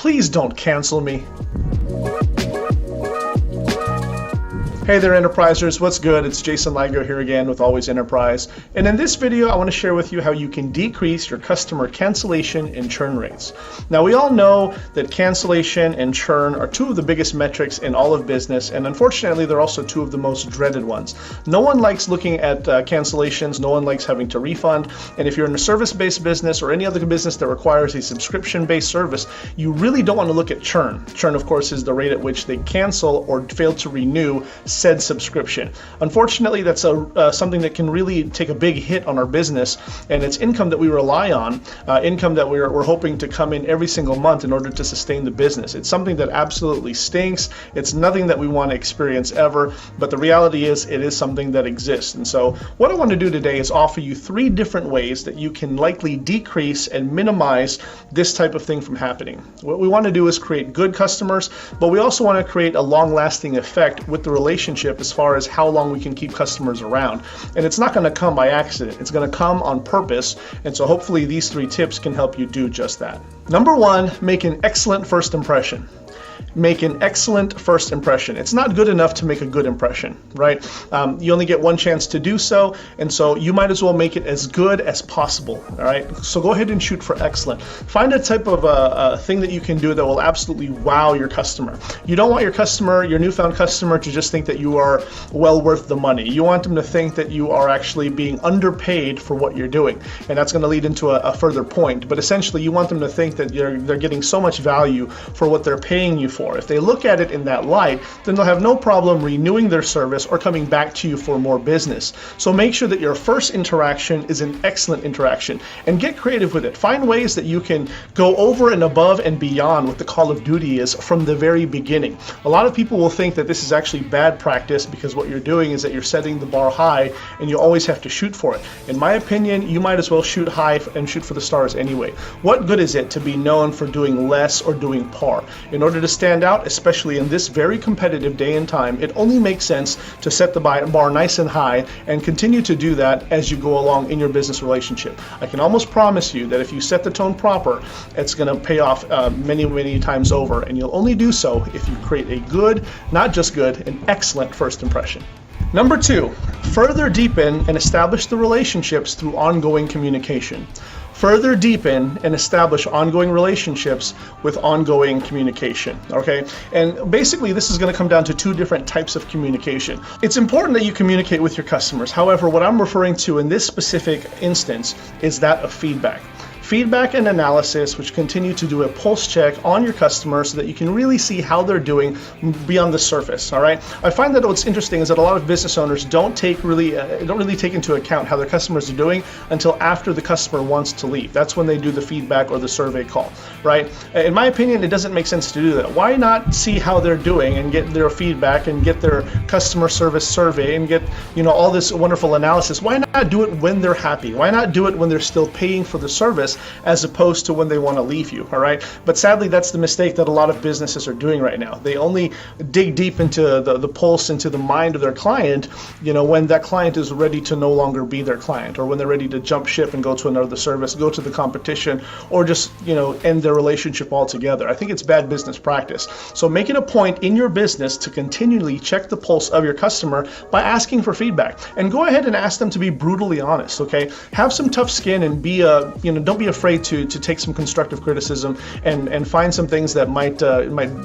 Please don't cancel me. Hey there, Enterprisers. What's good? It's Jason Ligo here again with Always Enterprise. And in this video, I want to share with you how you can decrease your customer cancellation and churn rates. Now, we all know that cancellation and churn are two of the biggest metrics in all of business, and unfortunately, they're also two of the most dreaded ones. No one likes looking at cancellations. No one likes having to refund. And if you're in a service-based business or any other business that requires a subscription-based service, you really don't want to look at churn. Churn, of course, is the rate at which they cancel or fail to renew said subscription. Unfortunately, that's something that can really take a big hit on our business, and it's income that we rely on, income that we're hoping to come in every single month in order to sustain the business. It's something that absolutely stinks. It's nothing that we want to experience ever, but the reality is it is something that exists. And so what I want to do today is offer you 3 different ways that you can likely decrease and minimize this type of thing from happening. What we want to do is create good customers, but we also want to create a long-lasting effect with the relationship as far as how long we can keep customers around. And it's not going to come by accident. It's going to come on purpose. And so hopefully these 3 tips can help you do just that. Number 1, make an excellent first impression. Make an excellent first impression. It's not good enough to make a good impression, right? You only get one chance to do so, and so you might as well make it as good as possible, all right? So go ahead and shoot for excellent. Find a type of thing that you can do that will absolutely wow your customer. You don't want your customer, your newfound customer, to just think that you are well worth the money. You want them to think that you are actually being underpaid for what you're doing, and that's going to lead into a further point. But essentially, you want them to think that they're getting so much value for what they're paying you for. If they look at it in that light, then they'll have no problem renewing their service or coming back to you for more business. So make sure that your first interaction is an excellent interaction, and get creative with it. Find ways that you can go over and above and beyond what the call of duty is from the very beginning. A lot of people will think that this is actually bad practice because what you're doing is that you're setting the bar high and you always have to shoot for it. In my opinion, you might as well shoot high and shoot for the stars anyway. What good is it to be known for doing less or doing par? In order to stand out, especially in this very competitive day and time, it only makes sense to set the bar nice and high and continue to do that as you go along in your business relationship. I can almost promise you that if you set the tone proper, it's going to pay off many times over, and you'll only do so if you create a good, not just good, an excellent first impression. Number 2, further deepen and establish the relationships through ongoing communication. Further deepen and establish ongoing relationships with ongoing communication, okay? And basically, this is going to come down to 2 different types of communication. It's important that you communicate with your customers. However, what I'm referring to in this specific instance is that of feedback. Feedback and analysis, which continue to do a pulse check on your customers so that you can really see how they're doing beyond the surface, all right? I find that what's interesting is that a lot of business owners don't really take into account how their customers are doing until after the customer wants to leave. That's when they do the feedback or the survey call, right? In my opinion, it doesn't make sense to do that. Why not see how they're doing and get their feedback and get their customer service survey and get, all this wonderful analysis? Why not do it when they're happy? Why not do it when they're still paying for the service, as opposed to when they want to leave you, all right? But sadly, that's the mistake that a lot of businesses are doing right now. They only dig deep into the pulse, into the mind of their client, when that client is ready to no longer be their client, or when they're ready to jump ship and go to another service, go to the competition, or just, end their relationship altogether. I think it's bad business practice. So make it a point in your business to continually check the pulse of your customer by asking for feedback. And go ahead and ask them to be brutally honest, okay? Have some tough skin and be don't be afraid to take some constructive criticism and find some things that might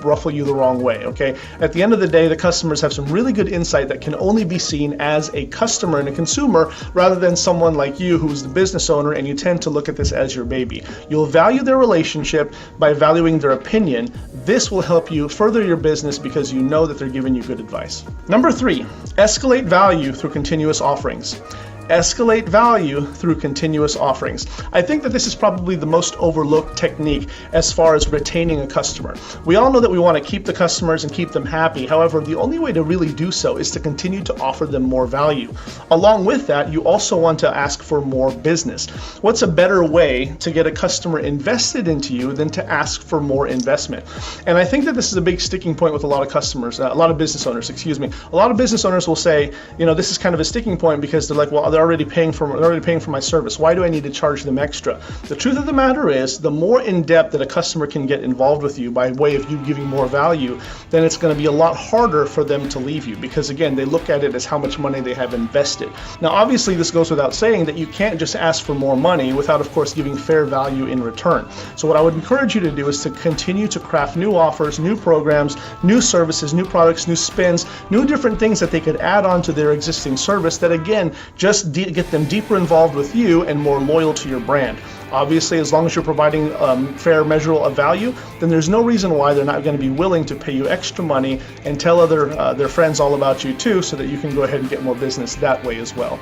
ruffle you the wrong way, okay? At the end of the day, the customers have some really good insight that can only be seen as a customer and a consumer rather than someone like you who's the business owner, and you tend to look at this as your baby. You'll value their relationship by valuing their opinion. This will help you further your business because you know that they're giving you good advice. Number 3, escalate value through continuous offerings. Escalate value through continuous offerings. I think that this is probably the most overlooked technique as far as retaining a customer. We all know that we want to keep the customers and keep them happy. However, the only way to really do so is to continue to offer them more value. Along with that, you also want to ask for more business. What's a better way to get a customer invested into you than to ask for more investment? And I think that this is a big sticking point with a lot of customers, a lot of business owners, A lot of business owners will say, this is kind of a sticking point because they're like, well, they're already paying for my service. Why do I need to charge them extra? The truth of the matter is, the more in depth that a customer can get involved with you by way of you giving more value, then it's going to be a lot harder for them to leave you, because again, they look at it as how much money they have invested. Now, obviously, this goes without saying that you can't just ask for more money without, of course, giving fair value in return. So what I would encourage you to do is to continue to craft new offers, new programs, new services, new products, new spins, new different things that they could add on to their existing service that, again, just get them deeper involved with you and more loyal to your brand. Obviously, as long as you're providing fair measure of value, then there's no reason why they're not going to be willing to pay you extra money and tell their friends all about you too, so that you can go ahead and get more business that way as well.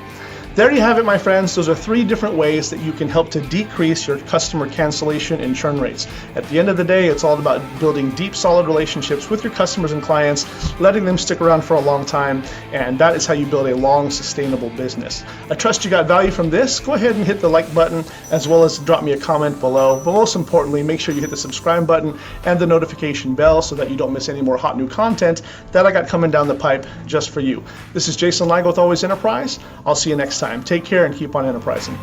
There you have it, my friends. Those are 3 different ways that you can help to decrease your customer cancellation and churn rates. At the end of the day, it's all about building deep, solid relationships with your customers and clients, letting them stick around for a long time, and that is how you build a long, sustainable business. I trust you got value from this. Go ahead and hit the like button, as well as drop me a comment below. But most importantly, make sure you hit the subscribe button and the notification bell so that you don't miss any more hot new content that I got coming down the pipe just for you. This is Jason Ligo with Always Enterprise. I'll see you next time. Take care and keep on enterprising.